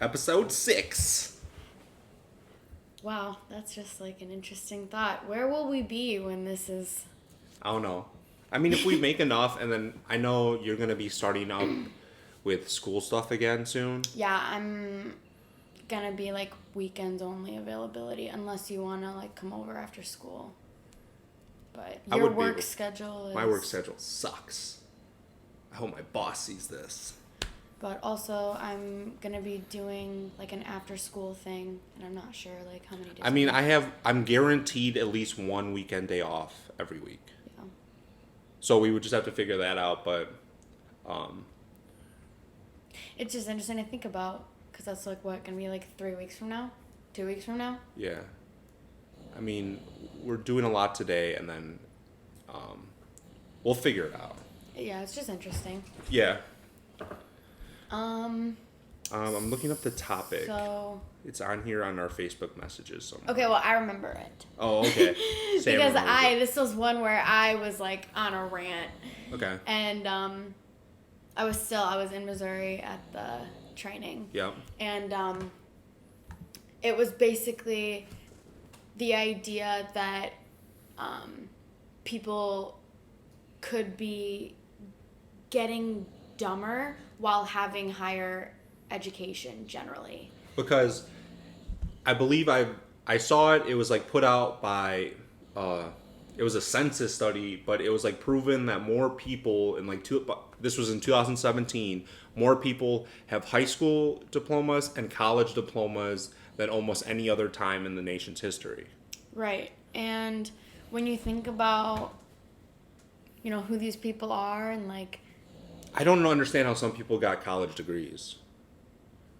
Episode 6. Wow, that's just like an interesting thought. Where will we be when this is... I don't know. I mean, if we make enough, and then I know you're going to be starting up with school stuff again soon. Yeah, I'm gonna be like weekends only availability unless you want to like come over after school. But your work schedule is... My work schedule sucks. I hope my boss sees this. But also, I'm gonna be doing like an after-school thing, and I'm not sure like how many days. I mean, I'm guaranteed at least one weekend day off every week. Yeah. So we would just have to figure that out, but it's just interesting to think about because that's like what gonna be like 3 weeks from now, 2 weeks from now. Yeah. I mean, we're doing a lot today, and then we'll figure it out. Yeah, it's just interesting. Yeah. I'm looking up the topic. So it's on here on our Facebook messages somewhere. okay, well I remember it. Oh, okay. Because this was one where I was like on a rant. Okay. And I was in Missouri at the training. Yeah. And it was basically the idea that people could be getting dumber while having higher education generally. Because I believe I saw it. It was like put out by it was a census study, but it was like proven that more people in this was in 2017, more people have high school diplomas and college diplomas than almost any other time in the nation's history. Right. And when you think about, you know, who these people are and like... I don't understand how some people got college degrees.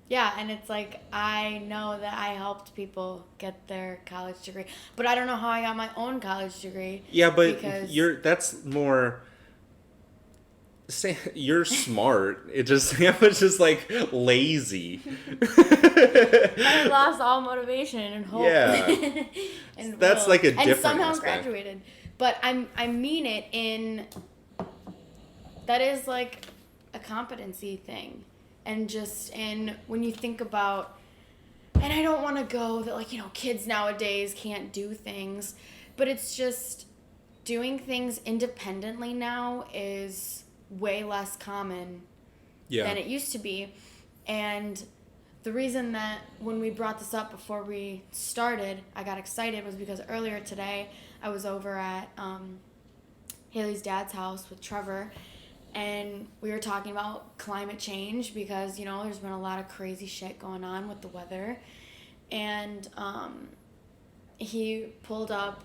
Yeah, and it's like, I know that I helped people get their college degree, but I don't know how I got my own college degree. Yeah, but that's more... You're smart. It was just like lazy. I lost all motivation and hope. Yeah. And that's like a different and somehow aspect. Graduated. But I mean it in... That is like a competency thing. And just when you think about... And I don't want to go that like, you know, kids nowadays can't do things. But it's just doing things independently now is way less common than it used to be. And the reason that when we brought this up before we started, I got excited was because earlier today I was over at Haley's dad's house with Trevor, and we were talking about climate change because, you know, there's been a lot of crazy shit going on with the weather. And he pulled up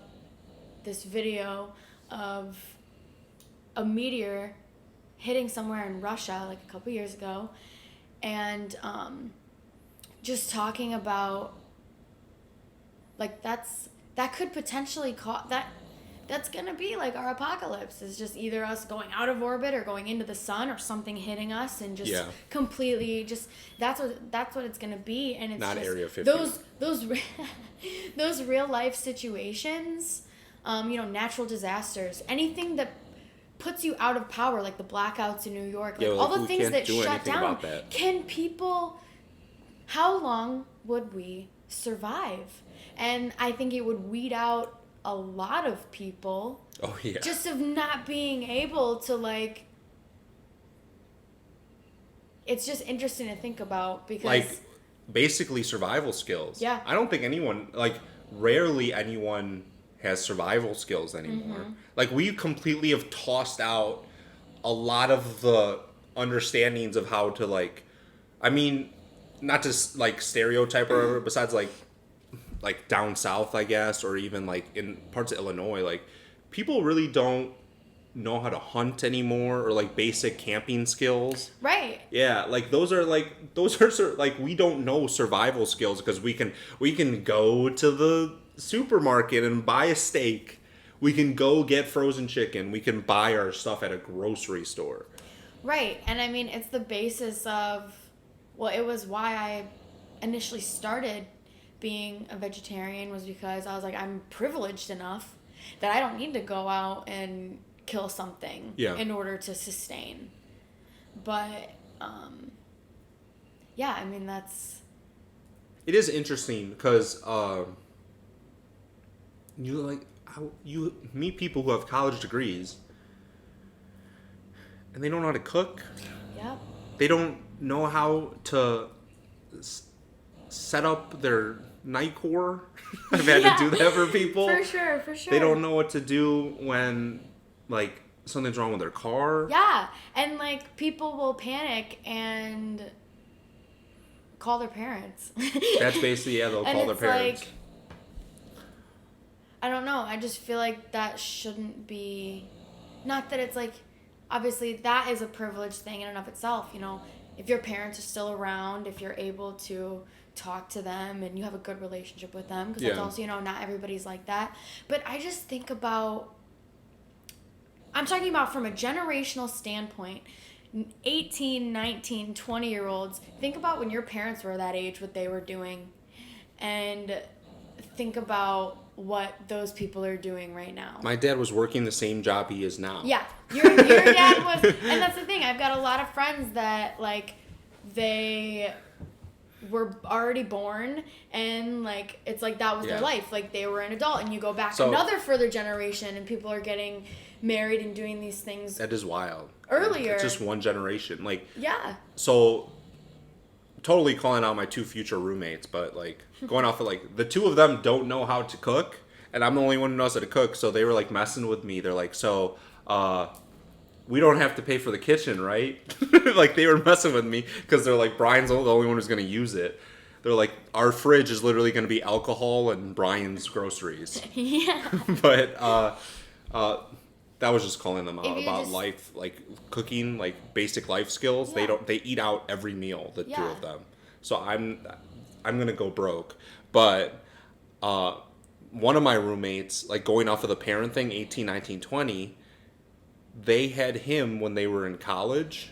this video of a meteor hitting somewhere in Russia like a couple years ago, and just talking about like that could potentially that's gonna be like our apocalypse. Is just either us going out of orbit or going into the sun or something hitting us and just completely just that's what it's gonna be. And it's not just Area 50. those real life situations, you know, natural disasters, anything that puts you out of power, like the blackouts in New York, like all the things that shut down. Can people... How long would we survive? And I think it would weed out a lot of people. Oh, yeah. Just of not being able to, like... It's just interesting to think about because... Like, basically survival skills. Yeah. I don't think anyone... Like, rarely anyone has survival skills anymore. Mm-hmm. Like, we completely have tossed out a lot of the understandings of how to, like... I mean, not just, like, stereotype or whatever, besides, like down south, I guess, or even, like, in parts of Illinois, like, people really don't know how to hunt anymore, or, like, basic camping skills. Right. Yeah, like, those are, we don't know survival skills because we can go to the supermarket and buy a steak. We can go get frozen chicken. We can buy our stuff at a grocery store. Right. And I mean, it's the basis of, well, it was why I initially started being a vegetarian, was because I was like, I'm privileged enough that I don't need to go out and kill something in order to sustain. But, yeah, I mean, that's It is interesting because you meet people who have college degrees and they don't know how to cook. Yep. They don't know how to set up their night core. I've had to do that for people. For sure. They don't know what to do when, like, something's wrong with their car. Yeah, and, like, people will panic and call their parents. That's basically, they'll call their parents. Like, I don't know. I just feel like that shouldn't be... Not that it's, like... Obviously, that is a privileged thing in and of itself, you know. If your parents are still around, if you're able to talk to them and you have a good relationship with them, because that's also, you know, not everybody's like that. But I just think about... I'm talking about from a generational standpoint, 18, 19, 20-year-olds. Think about when your parents were that age, what they were doing. And think about what those people are doing right now. My dad was working the same job he is now. Yeah. Your dad was... And that's the thing. I've got a lot of friends that, like, they were already born and, like, it's like that was their life. Like, they were an adult. And you go back another further generation and people are getting married and doing these things. That is wild. Earlier. It's just one generation. Like, yeah. So, totally calling out my two future roommates, but, like, going off of, like, the two of them don't know how to cook, and I'm the only one who knows how to cook, so they were, like, messing with me. They're like, so, we don't have to pay for the kitchen, right? Like, they were messing with me, because they're like, Brian's the only one who's going to use it. They're like, our fridge is literally going to be alcohol and Brian's groceries. Yeah. But, that was just calling them out about just... life, like cooking, like basic life skills. Yeah. They eat out every meal, the two of them. So I'm gonna go broke. But one of my roommates, like going off of the parent thing, 18, 19, 20, they had him when they were in college,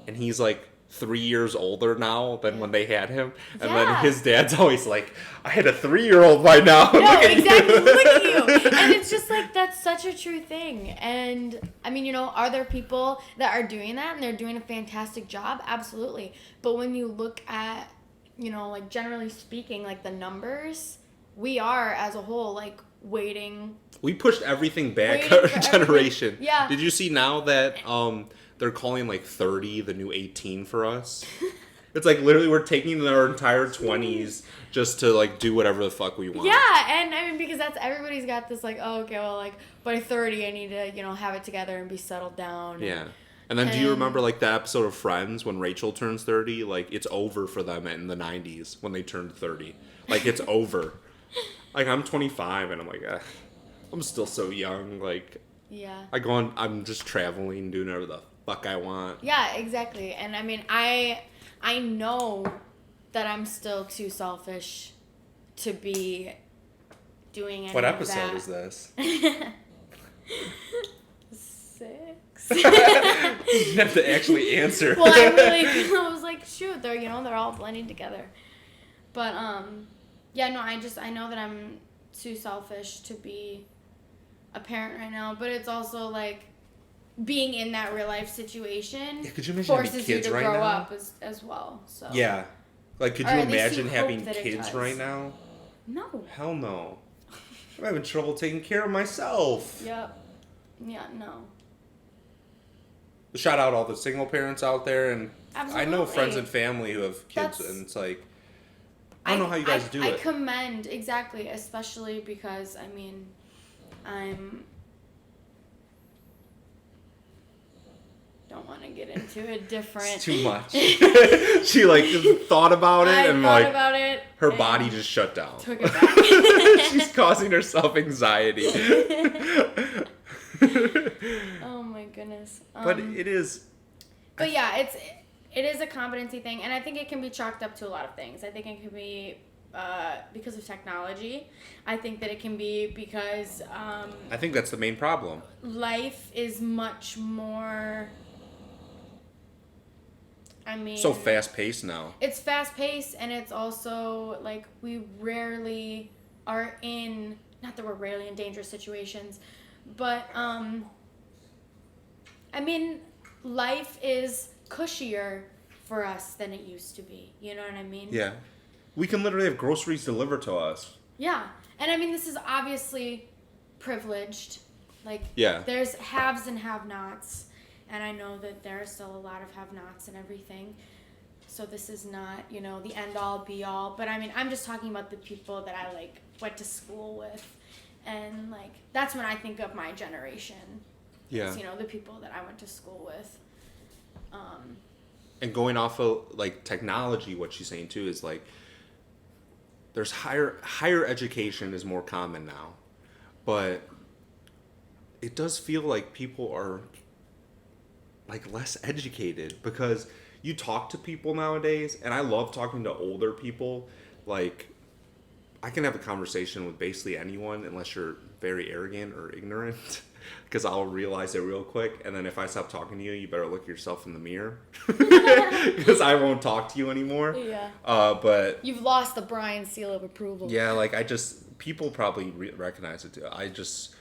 and he's like 3 years older now than when they had him. And then his dad's always like, I had a 3-year-old by now. No, exactly. Look at you. And it's just like, that's such a true thing. And I mean, you know, are there people that are doing that and they're doing a fantastic job? Absolutely. But when you look at, you know, like generally speaking, like the numbers, we are as a whole, like waiting. We pushed everything back our generation. Everything. Yeah. Did you see now that they're calling like 30 the new 18 for us? It's like literally we're taking our entire 20s just to like do whatever the fuck we want. Yeah, and I mean because that's everybody's got this like, oh, okay, well like by 30 I need to, you know, have it together and be settled down. Yeah. And then do you remember like the episode of Friends when Rachel turns 30? Like it's over for them in the 90s when they turned 30. Like it's over. Like I'm 25 and I'm like, I'm still so young. Like yeah. I'm just traveling, doing whatever the fuck I want. Yeah, exactly. And I mean, I know that I'm still too selfish to be doing any What of episode that. is this? 6. You have to actually answer. Well, I was like, shoot, they're all blending together. But yeah, no, I know that I'm too selfish to be a parent right now, but it's also like being in that real life situation forces you to grow up as well. So yeah, like could you imagine having kids right now? No. Hell no. I'm having trouble taking care of myself. Yep. Yeah, no. Shout out all the single parents out there, and Absolutely. I know friends and family who have kids, and it's like I don't know how you guys do it. I commend, exactly, especially because I mean, don't want to get into a different. It's too much. She like thought about it and like her body just shut down. Took it back. She's causing herself anxiety. Oh my goodness. But it is. But yeah, it is a competency thing, and I think it can be chalked up to a lot of things. I think it can be because of technology. I think that it can be because I think that's the main problem. Life is much more. I mean, so fast paced now. It's fast paced, and it's also like we rarely are in. Not that we're rarely in dangerous situations, but I mean, life is cushier for us than it used to be. You know what I mean? Yeah. We can literally have groceries delivered to us. Yeah. And I mean, this is obviously privileged. Like, Yeah. there's haves and have-nots. And I know that there are still a lot of have-nots and everything. So this is not, you know, the end-all, be-all. But I mean, I'm just talking about the people that I, like, went to school with. And, like, that's when I think of my generation. Yeah. It's, you know, the people that I went to school with. And going off of, like, technology, what she's saying, too, is, like, there's higher education is more common now. But it does feel like people are, like, less educated. Because you talk to people nowadays, and I love talking to older people. Like, I can have a conversation with basically anyone unless you're very arrogant or ignorant. Because I'll realize it real quick, and then if I stop talking to you, you better look yourself in the mirror. Because I won't talk to you anymore. Yeah. But You've lost the Bryan seal of approval. yeah, like, people probably recognize it too.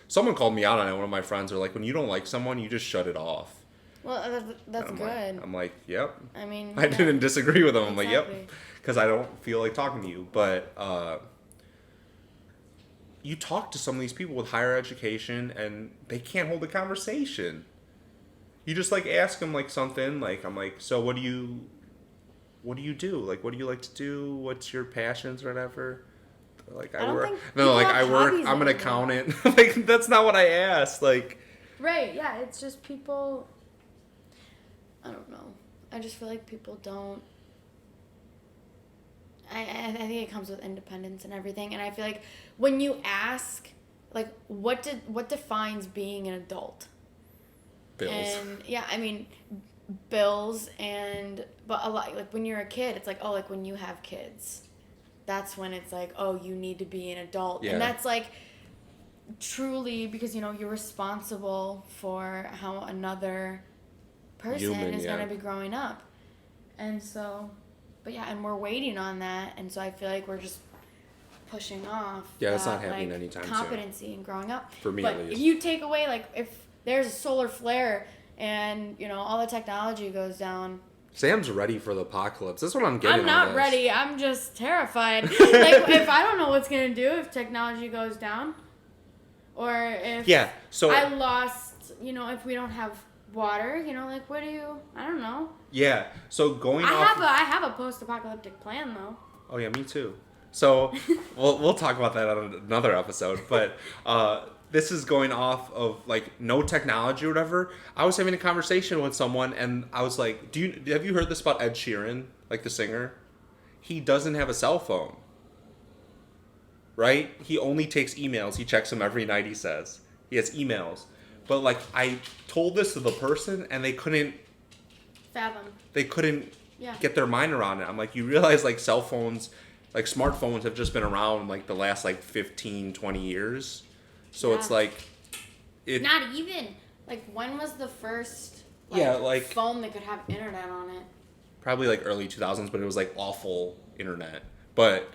Someone called me out on it. One of my friends are like, when you don't like someone, you just shut it off. Well, that's good. I'm like, yep. I mean, I didn't disagree with them. I'm like, Exactly. yep. Because I don't feel like talking to you. But you talk to some of these people with higher education, and they can't hold a conversation. You just, like, ask them, like, something. Like, I'm like, so what do you do? Like, what do you like to do? What's your passions or whatever? Like, I don't work. think No, people like, have I work. hobbies I'm an anymore. accountant. Like, that's not what I asked. Like, Right, yeah, it's just people, I don't know. I just feel like people don't, I think it comes with independence and everything, and I feel like when you ask, like, what defines being an adult? bills. And, yeah, I mean, bills but a lot, like, when you're a kid, it's like, oh, like, when you have kids, that's when it's like, oh, you need to be an adult. Yeah. And that's, like, truly because, you know, you're responsible for how another person is going to be growing up. And so, but yeah, and we're waiting on that, and so I feel like we're just pushing off It's not that, happening like, anytime soon. competency and growing up. For me, but at least. if you take away, like, if there's a solar flare and, you know, all the technology goes down, Sam's ready for the apocalypse. That's what I'm getting. I'm not on this. ready. I'm just terrified. Like, if I don't know what's gonna do if technology goes down, or if So I lost, you know, if we don't have water, you know, like, I don't know. yeah. So going I off. I have a post-apocalyptic plan though. Oh yeah, me too. So we'll talk about that on another episode. But this is going off of, like, no technology or whatever. I was having a conversation with someone, and I was like, have you heard this about Ed Sheeran, like the singer? He doesn't have a cell phone. Right? He only takes emails. He checks them every night, he says. He has emails. But, like, I told this to the person, and they couldn't Fathom. Yeah. get their mind around it. I'm like, you realize, like, cell phones, like, smartphones have just been around, like, the last, like, 15, 20 years. So Yeah. it's like... Not even. Like, when was the first phone that could have internet on it? Probably, like, early 2000s, but it was, like, awful internet. But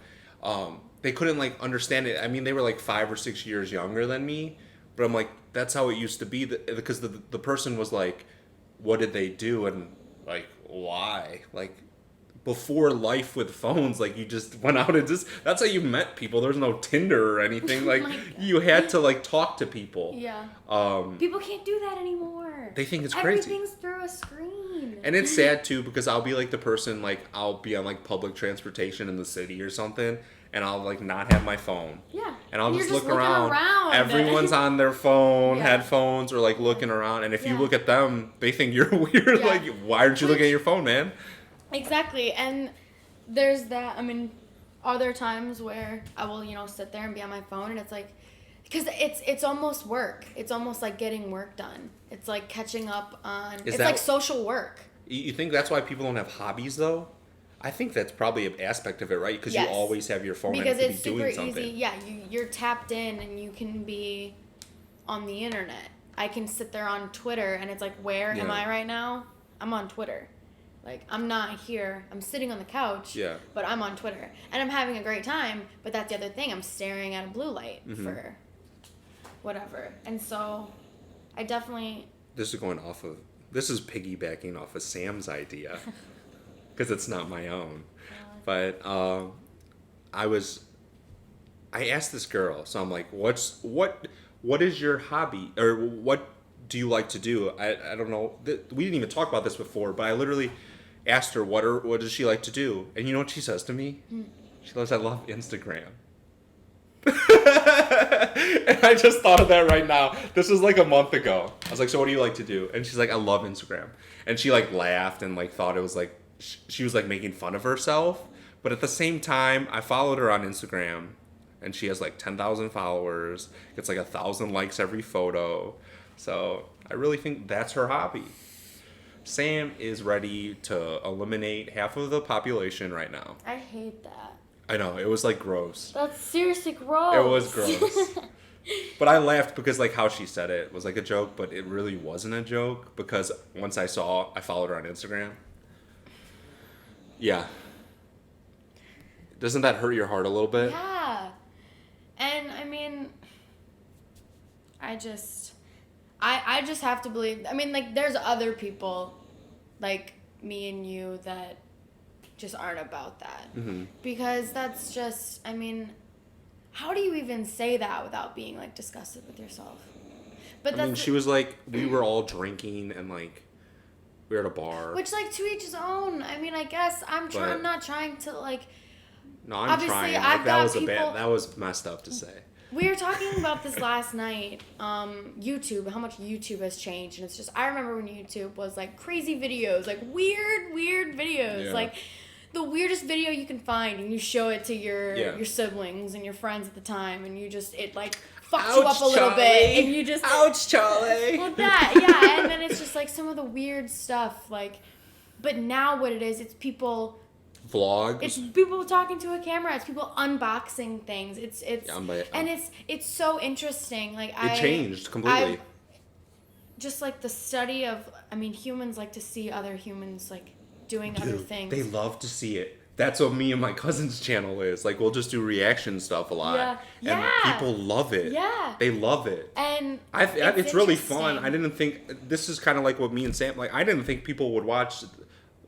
they couldn't, like, understand it. I mean, they were, like, 5 or 6 years younger than me. But I'm like, that's how it used to be. Because the person was like, what did they do? And, like, why? Like, before life with phones, like, you just went out and that's how you met people. There's no Tinder or anything. Like, you had to, like, talk to people. Yeah. People can't do that anymore. They think it's crazy. Everything's through a screen. And it's sad too, because I'll be like the person, like, I'll be on, like, public transportation in the city or something, and I'll, like, not have my phone. Yeah. And I'll You're just just look looking around. Everyone's on their phone, Yeah. headphones, or, like, looking around. And if you Yeah. look at them, they think you're weird. Yeah. Like, why aren't you looking at your phone, man? Exactly. And there's that. I mean, are there times where I will, you know, sit there and be on my phone, and it's like, because it's almost work. It's almost like getting work done. It's like catching up on. It's like social work. You think that's why people don't have hobbies, though? I think that's probably an aspect of it, right? Because you always have your phone because and you it's could be doing something. easy. Yeah, you're tapped in and you can be on the internet. I can sit there on Twitter and it's like, where am I right now? I'm on Twitter. Like, I'm not here. I'm sitting on the couch, but I'm on Twitter. And I'm having a great time, but that's the other thing. I'm staring at a blue light for whatever. And so I definitely... This is piggybacking off of Sam's idea. Because it's not my own. But I asked this girl, so I'm like, what is your hobby, or what do you like to do? I don't know. We didn't even talk about this before, but I literally asked her what does she like to do, and you know what she says to me? She goes, I love Instagram. And I just thought of that right now. This was like a month ago. I was like, so what do you like to do? And she's like, I love Instagram. And she like laughed and like thought it was like she was like making fun of herself. But at the same time, I followed her on Instagram, and she has like 10,000 followers. Gets like 1,000 likes every photo. So I really think that's her hobby. Sam is ready to eliminate half of the population right now. I hate that. I know, it was like gross. That's seriously gross. It was gross. But I laughed because like how she said it was like a joke, but it really wasn't a joke because once I followed her on Instagram. Yeah. Doesn't that hurt your heart a little bit? Yeah. And I mean, I just have to believe, I mean, like, there's other people like me and you that just aren't about that. Mm-hmm. Because that's just, I mean, how do you even say that without being like disgusted with yourself? But I mean, she was like, we were all drinking and like we were at a bar. Which, like, to each his own. I mean, I guess I'm not trying to like. No, I'm trying. Like, that was messed up to say. We were talking about this last night, YouTube, how much YouTube has changed. And it's just, I remember when YouTube was like crazy videos, like weird videos. Yeah. Like the weirdest video you can find, and you show it to your siblings and your friends at the time, and it like fucks you up a little bit. And you just... Ouch, Charlie! Well, that, yeah. And then it's just like some of the weird stuff. Like, but now what it is, it's people... Vlogs. It's people talking to a camera. It's people unboxing things. And it's so interesting. Like it changed completely. Just like the study of, I mean, humans like to see other humans like doing other things. They love to see it. That's what me and my cousin's channel is. Like, we'll just do reaction stuff a lot. Yeah. And people love it. Yeah. They love it. And it's really fun. I didn't think, this is kind of like what me and Sam, like, I didn't think people would watch,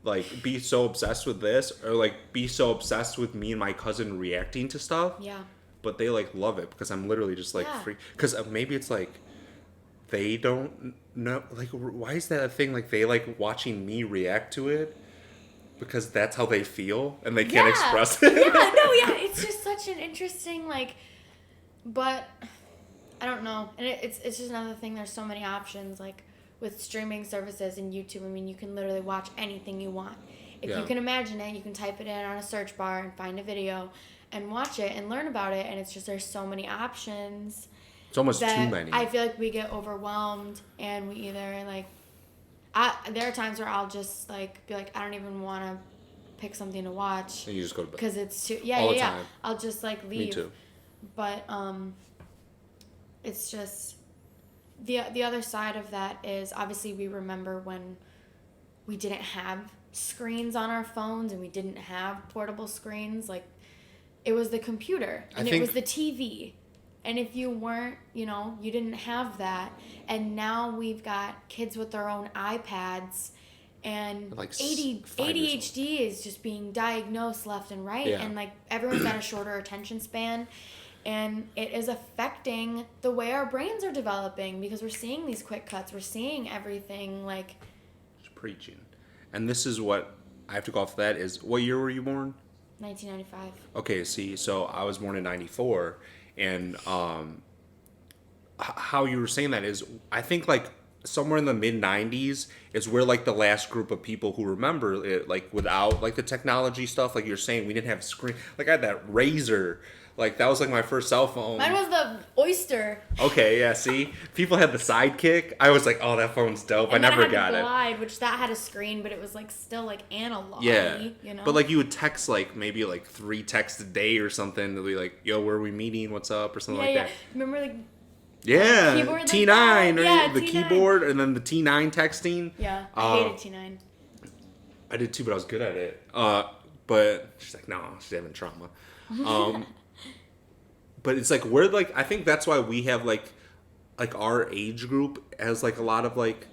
like, be so obsessed with this, or like be so obsessed with me and my cousin reacting to stuff. Yeah. But they like love it because I'm literally just like free. Because maybe it's like they don't know. Like, why is that a thing? Like, they like watching me react to it because that's how they feel and they can't express it. It's just such an interesting like. But I don't know, and it's just another thing. There's so many options like. With streaming services and YouTube, I mean, you can literally watch anything you want. If you can imagine it, you can type it in on a search bar and find a video and watch it and learn about it. And it's just, there's so many options. It's almost too many. I feel like we get overwhelmed and we either like, there are times where I'll just like be like, I don't even want to pick something to watch. And you just go to bed. Because it's too, time. I'll just like leave. Me too. But it's just... The other side of that is obviously we remember when we didn't have screens on our phones and we didn't have portable screens. Like, it was the computer and it was the TV. And if you weren't, you didn't have that. And now we've got kids with their own iPads and like ADHD is just being diagnosed left and right. Yeah. And like everyone's got a shorter attention span. And it is affecting the way our brains are developing because we're seeing these quick cuts. We're seeing everything like... Just preaching. And this is what... I have to go off of that is... What year were you born? 1995. Okay, see, so I was born in 94. And how you were saying that is... I think like somewhere in the mid-90s is where like the last group of people who remember it, like without like the technology stuff. Like you're saying, we didn't have screen... Like I had that Razor... Like, that was, like, my first cell phone. Mine was the Oyster. Okay, yeah, see? People had the Sidekick. I was like, oh, that phone's dope. And I never got it. And Glide, which that had a screen, but it was, like, still, like, analog. Yeah. But, like, you would text, like, maybe, like, 3 texts a day or something. To be like, yo, where are we meeting? What's up? Or something like that. Remember, like... Yeah. Keyboard T9. Like right? The T9. Keyboard and then the T9 texting. Yeah. I hated T9. I did, too, but I was good at it. But she's like, no, she's having trauma. But it's like we're like I think that's why we have like our age group has like a lot of like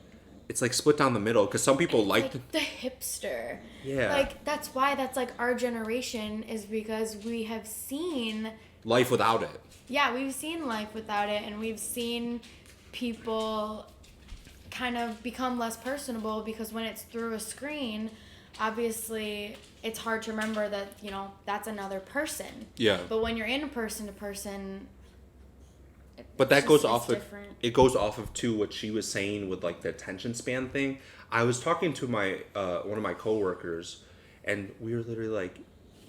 it's like split down the middle because some people like the hipster. Yeah. Like that's why that's like our generation is because we have seen life without it. Yeah, we've seen life without it, and we've seen people kind of become less personable because when it's through a screen, obviously it's hard to remember that, you know, that's another person. Yeah. But when you're in person to person, but that goes off of different. It goes off of too what she was saying with like the attention span thing. I was talking to my one of my coworkers, and we were literally like,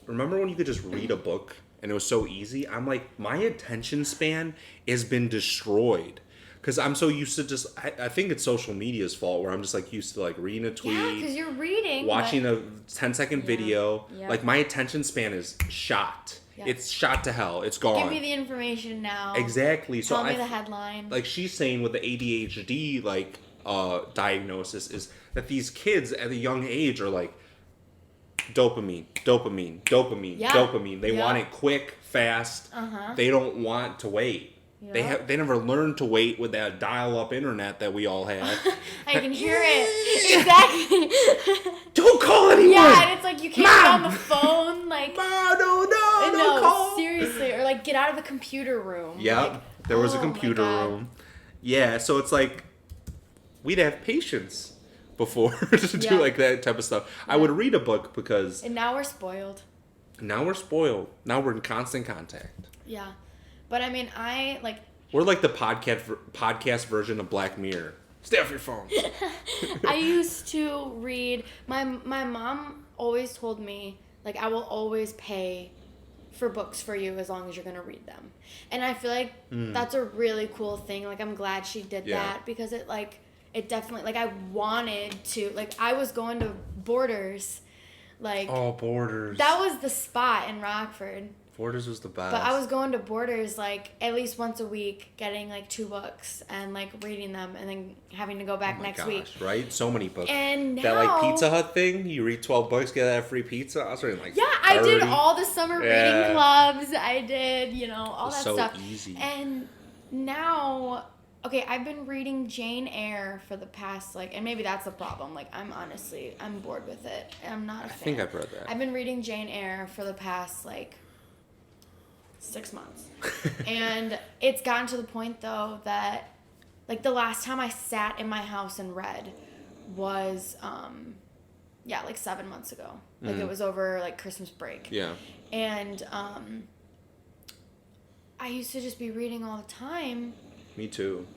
remember when you could just read a book and it was so easy? I'm like, my attention span has been destroyed. Because I'm so used to just, I think it's social media's fault where I'm just like used to like reading a tweet. Yeah, because you're reading. Watching a 10-second video. Yeah. Like my attention span is shot. Yeah. It's shot to hell. It's gone. Give me the information now. Exactly. Tell me the headline. Like she's saying with the ADHD like diagnosis is that these kids at a young age are like dopamine. Yeah. Dopamine. They want it quick, fast. They don't want to wait. Yep. They never learned to wait with that dial-up internet that we all had. I can hear it. Exactly. Don't call anyone. Yeah, and it's like you can't get on the phone. Like, Mom, no, call. Seriously, or like get out of the computer room. Yep, like, there was a computer room. Yeah, so it's like we'd have patience before to do like that type of stuff. Yeah. I would read a book because. And now we're spoiled. Now we're spoiled. Now we're in constant contact. Yeah. But I mean, we're like the podcast version of Black Mirror. Stay off your phone. I used to read. My mom always told me, like, I will always pay for books for you as long as you're going to read them. And I feel like that's a really cool thing. Like, I'm glad she did that because it definitely, like, I wanted to. Like, I was going to Borders. Like, oh, Borders. That was the spot in Rockford. Borders was the best. But I was going to Borders like at least once a week, getting like 2 books and like reading them, and then having to go back next week. Right? So many books. And now, that like Pizza Hut thing, you read 12 books, get that free pizza. I was reading like 30. I did all the summer reading clubs. I did, all that stuff. So easy. And now, okay, I've been reading Jane Eyre for the past and maybe that's the problem. Like I'm bored with it. I'm not a fan. I think I've read that. I've been reading Jane Eyre for the past 6 months. And it's gotten to the point though that the last time I sat in my house and read was 7 months ago. It was over Christmas break. Yeah. And I used to just be reading all the time. Me too.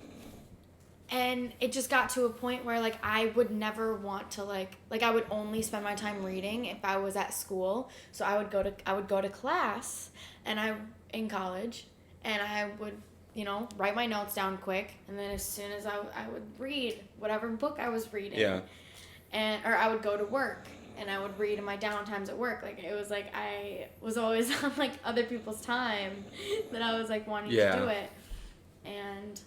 And it just got to a point where I would never want to I would only spend my time reading if I was at school. So I would go to class in college, and I would write my notes down quick, and then as soon as I would read whatever book I was reading. Yeah. Or I would go to work and I would read in my downtimes at work. It was I was always on other people's time that I was wanting to do it. And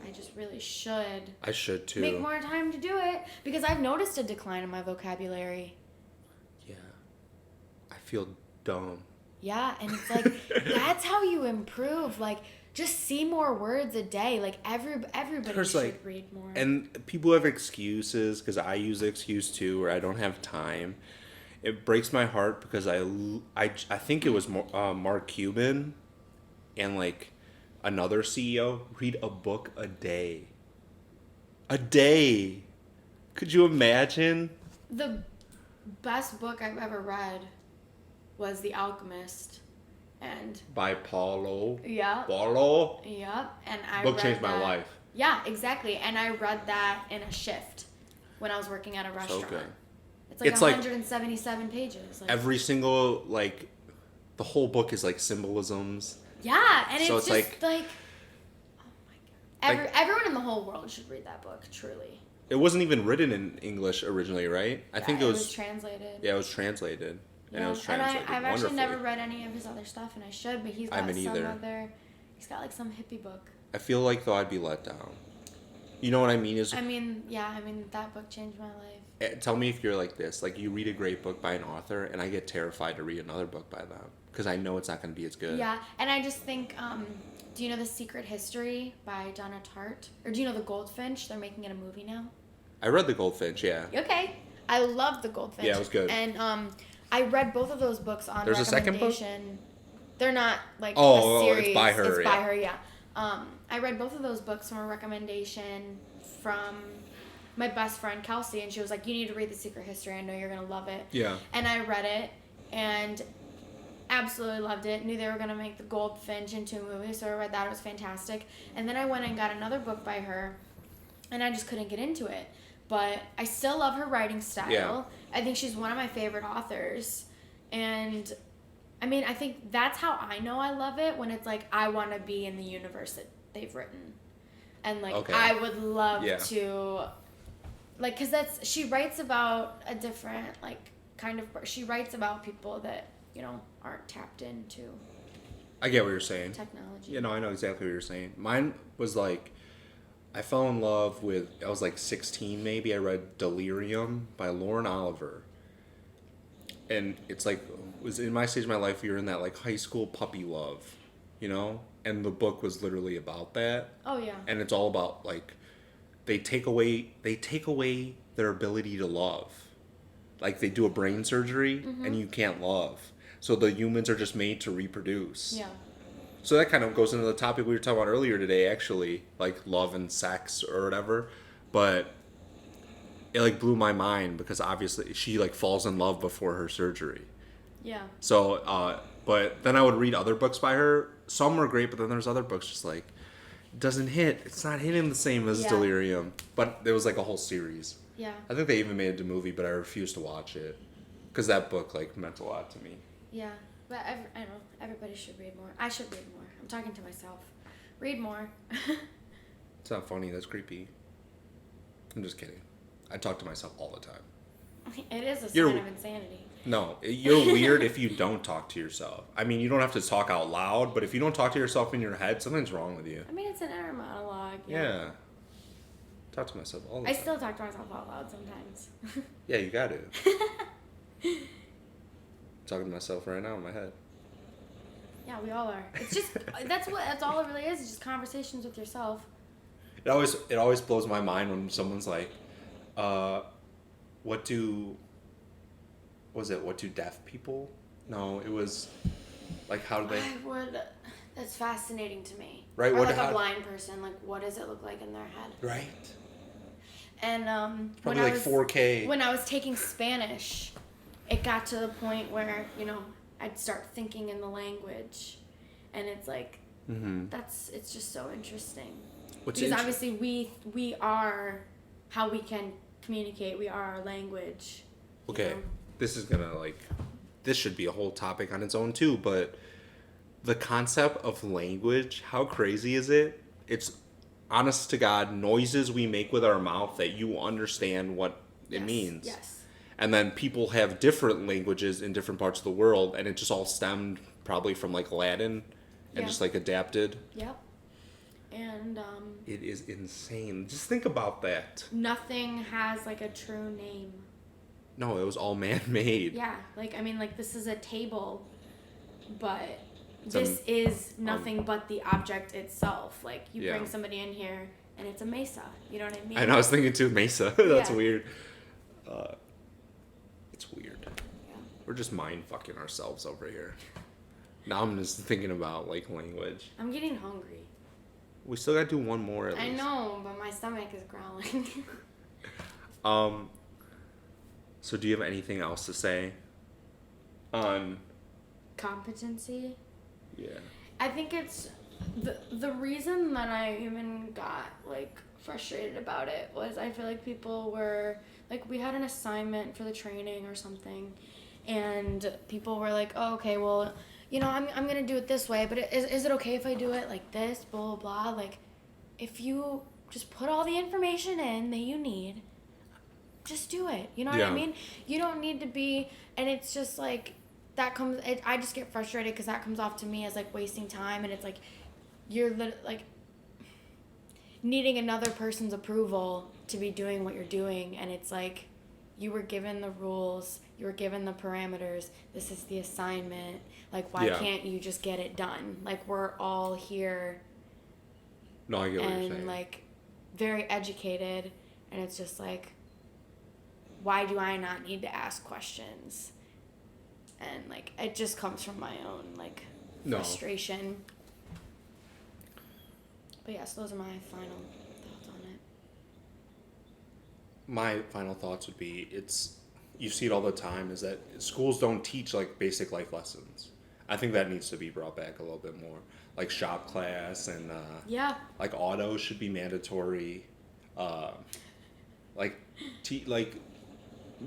I just really should. I should too. Make more time to do it because I've noticed a decline in my vocabulary. Yeah. I feel dumb. Yeah, and it's that's how you improve. Just see more words a day. Everybody should read more. And people have excuses because I use the excuse too, where I don't have time. It breaks my heart because I think it was Mark Cuban and another CEO read a book a day. A day. Could you imagine? The best book I've ever read was The Alchemist, and by Paulo. Yeah. Paulo. Yep. And I book read changed that. my life. Yeah, exactly. And I read that in a shift when I was working at a restaurant. So good. It's 177 pages. Every single the whole book is symbolisms. Yeah, and so it's just oh my god. Everyone in the whole world should read that book, truly. It wasn't even written in English originally, right? I think it was translated. Yeah, it was translated. Yeah. And it was translated I've actually never read any of his other stuff, and I should, but he's got he's got some hippie book. I feel though I'd be let down. You know what I mean? Is I mean, that book changed my life. tell me if you're like this. Like, you read a great book by an author, and I get terrified to read another book by them because I know it's not going to be as good. Yeah, and I just think, do you know The Secret History by Donna Tartt? Or do you know The Goldfinch? They're making it a movie now. I read The Goldfinch, yeah. Okay. I love The Goldfinch. Yeah, it was good. And I read both of those books on There's a second book? They're not like Oh, a series. it's by her. It's by her, yeah. I read both of those books from a recommendation from my best friend Kelsey, and she was like, "You need to read The Secret History. I know you're gonna love it." Yeah. And I read it, and absolutely loved it. Knew they were gonna make The Goldfinch into a movie, so I read that. It was fantastic. And then I went and got another book by her, and I just couldn't get into it. But I still love her writing style. Yeah. I think she's one of my favorite authors, and I mean, I think that's how I know I love it, when it's like I want to be in the universe that they've written. And like, Okay. I would love to, like, because she writes about a different, like, kind of, she writes about people that, you know, aren't tapped into I get what you're saying. technology. You know, I know exactly what you're saying. Mine was like, I fell in love with, I was like 16 maybe, I read Delirium by Lauren Oliver. And it's like, was in my stage of my life, you're in that like high school puppy love, you know? And the book was literally about that. Oh, yeah. And it's all about like, they take away their ability to love. Like, they do a brain surgery and you can't love. So the humans are just made to reproduce. Yeah. So that kind of goes into the topic we were talking about earlier today, actually, like love and sex or whatever. But it like blew my mind because obviously she like falls in love before her surgery. Yeah. So, but then I would read other books by her. Some were great, but then there's other books just like, it doesn't hit. It's not hitting the same as Delirium. But there was like a whole series. Yeah. I think they even made it a movie, but I refused to watch it because that book like meant a lot to me. Yeah. But I don't know. Everybody should read more. I should read more. I'm talking to myself. Read more. It's not funny. That's creepy. I'm just kidding. I talk to myself all the time. It is a sign of insanity. No, you're weird if you don't talk to yourself. I mean, you don't have to talk out loud, but if you don't talk to yourself in your head, something's wrong with you. I mean, it's an inner monologue. Yeah. Talk to myself all the I time. still talk to myself out loud sometimes. Yeah, you got to. Talking to myself right now in my head. Yeah, we all are. It's just that's all it really is. It's just conversations with yourself. It always blows my mind when someone's like, what do deaf people? No, it was like, how do they? That's fascinating to me. Right. Or like a blind person, like what does it look like in their head? Right. And probably like 4K. When I was taking Spanish, it got to the point where, you know, I'd start thinking in the language, and it's like, it's just so interesting. Because obviously we are how we can communicate. We are our language. Okay, you know? This should be a whole topic on its own too, but the concept of language, how crazy is it? It's honest to God noises we make with our mouth that you understand what it means. Yes. And then people have different languages in different parts of the world, and it just all stemmed probably from like Latin and just like adapted. Yep. And it is insane. Just think about that. Nothing has like a true name. No, it was all man-made. Yeah, like I mean, like this is a table, but this is nothing but the object itself. Like you bring somebody in here, and it's a mesa. You know what I mean? I know. I was thinking too, mesa. That's weird. It's weird. Yeah. We're just mind fucking ourselves over here. Now I'm just thinking about like language. I'm getting hungry. We still gotta do one more at least. I know, but my stomach is growling. So do you have anything else to say on competency? Yeah. I think it's the reason that I even got like frustrated about it was I feel like people were like, we had an assignment for the training or something, and people were like, oh, okay, well, you know, I'm gonna do it this way, but is it okay if I do it like this, blah, blah, blah? Like, if you just put all the information in that you need, just do it. You know what I mean? You don't need to be, and it's just like, I just get frustrated because that comes off to me as like wasting time, and it's like, you're like, needing another person's approval to be doing what you're doing, and it's like you were given the rules, you were given the parameters, this is the assignment, like why can't you just get it done? Like we're all here no, I get what you're saying. and like very educated, and it's just like, why do I not need to ask questions? And like it just comes from my own like frustration. But yes, those are my final thoughts on it. My final thoughts would be, you see it all the time, is that schools don't teach like basic life lessons. I think that needs to be brought back a little bit more. Like shop class and like auto should be mandatory. Like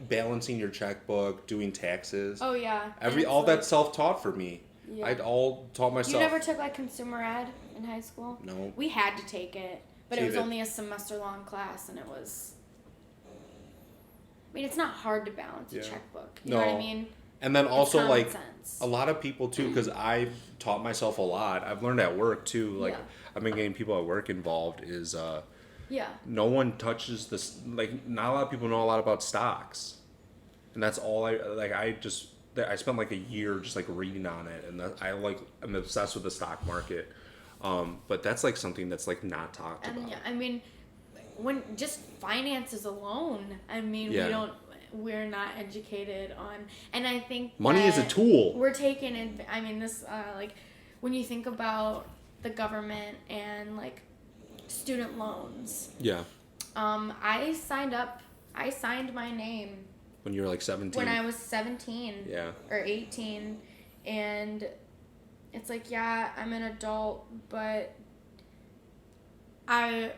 balancing your checkbook, doing taxes. Oh yeah. All that's self-taught for me. Yeah. I'd all taught myself. You never took like consumer ed in high school? No. We had to take it, but it was only a semester long class, and it was. I mean, it's not hard to balance a checkbook. You know what I mean? And then also like sense. A lot of people too, because I've taught myself a lot. I've learned at work too. Like I've been getting people at work involved. Is no one touches this. Like not a lot of people know a lot about stocks, and that's all I spent like a year just like reading on it, and I'm obsessed with the stock market. But that's like something that's like not talked about. Yeah, I mean, when just finances alone, I mean, we're not educated on, and I think money is a tool. We're taking I mean, this like when you think about the government and like student loans. Yeah. I signed my name. When you were like 17? When I was 17. Yeah. Or 18. And it's like, yeah, I'm an adult, but I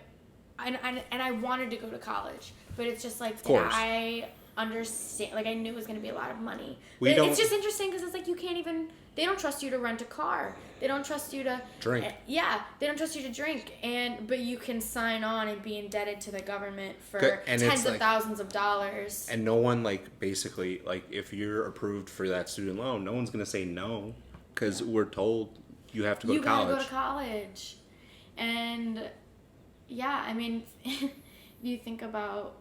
wanted to go to college. But it's just like, I understand, like I knew it was going to be a lot of money. It's just interesting because it's like you can't even, they don't trust you to rent a car. They don't trust you to drink. Yeah, they don't trust you to drink, but you can sign on and be indebted to the government for tens of thousands of dollars. And no one basically if you're approved for that student loan, no one's gonna say no, because we're told you have to go to college. You gotta go to college, and I mean, you think about.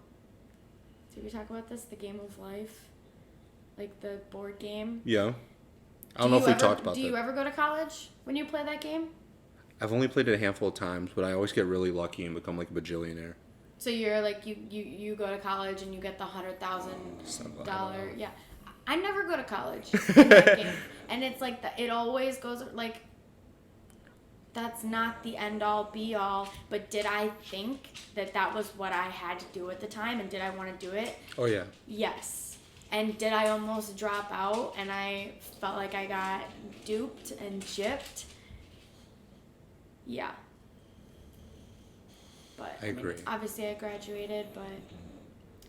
Did we talk about this? The Game of Life, like the board game. Yeah. I don't know if we talked about that. Do you ever go to college when you play that game? I've only played it a handful of times, but I always get really lucky and become like a bajillionaire. So you're like you go to college and you get the $100,000. Yeah, I never go to college. And it's like it always goes like. That's not the end all be all, but did I think that was what I had to do at the time, and did I want to do it? Oh yeah. Yes. And did I almost drop out and I felt like I got duped and gypped? Yeah. But I agree. Obviously I graduated, but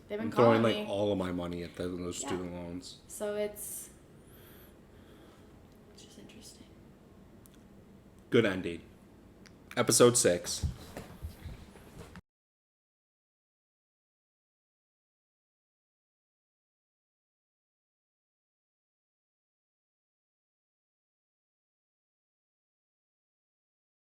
they've been calling me. Like all of my money at those student loans. So it's just interesting. Good ending. Episode 6.